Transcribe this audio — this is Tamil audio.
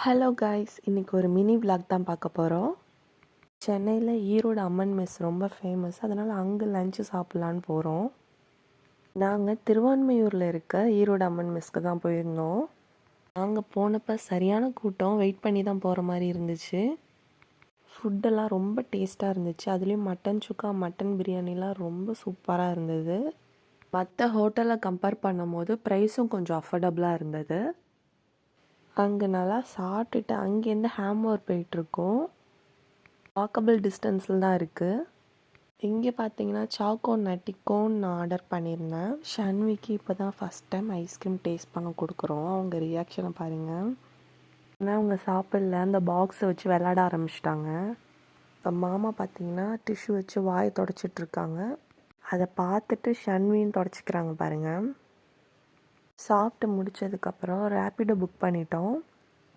ஹலோ காய்ஸ், இன்றைக்கி ஒரு மினி விளாக் தான் பார்க்க போகிறோம். சென்னையில் ஈரோடு அம்மன் மெஸ் ரொம்ப ஃபேமஸ், அதனால் அங்கே லஞ்சு சாப்பிட்லான்னு போகிறோம். நாங்கள் திருவான்மையூரில் இருக்க ஈரோடு அம்மன் மெஸ்க்கு தான் போயிருந்தோம். நாங்கள் போனப்போ சரியான கூட்டம், வெயிட் பண்ணி தான் போகிற மாதிரி இருந்துச்சு. ஃபுட்டெல்லாம் ரொம்ப டேஸ்ட்டாக இருந்துச்சு. அதுலேயும் மட்டன் சுக்கா, மட்டன் பிரியாணிலாம் ரொம்ப சூப்பராக இருந்தது. மற்ற ஹோட்டலில் கம்பேர் பண்ணும் போது ப்ரைஸும் கொஞ்சம் அஃபோர்டபுளாக இருந்தது. அங்கே நல்லா சாப்பிட்டுட்டு அங்கேருந்து ஹேம்ஓவர் போயிட்டுருக்கோம். வாக்கபிள் டிஸ்டன்ஸில் தான் இருக்குது. இங்கே பார்த்தீங்கன்னா சாக்கோ நட்டி கோன் நான் ஆர்டர் பண்ணியிருந்தேன். ஷன்விக்கு இப்போ தான் ஃபஸ்ட் டைம் ஐஸ்கிரீம் டேஸ்ட் பண்ண கொடுக்குறோம். அவங்க ரியாக்ஷனை பாருங்கள். ஆனால் அவங்க சாப்பிடல, அந்த பாக்ஸை வச்சு விளாட ஆரம்பிச்சிட்டாங்க. இப்போ மாமா பார்த்தீங்கன்னா டிஷ்யூ வச்சு வாயை தொடச்சிட்ருக்காங்க. அதை பார்த்துட்டு ஷன்வியும் தொடச்சிக்கிறாங்க பாருங்கள். சாப்பிட்டு முடித்ததுக்கப்புறம் ரேப்பிடோ புக் பண்ணிட்டோம்.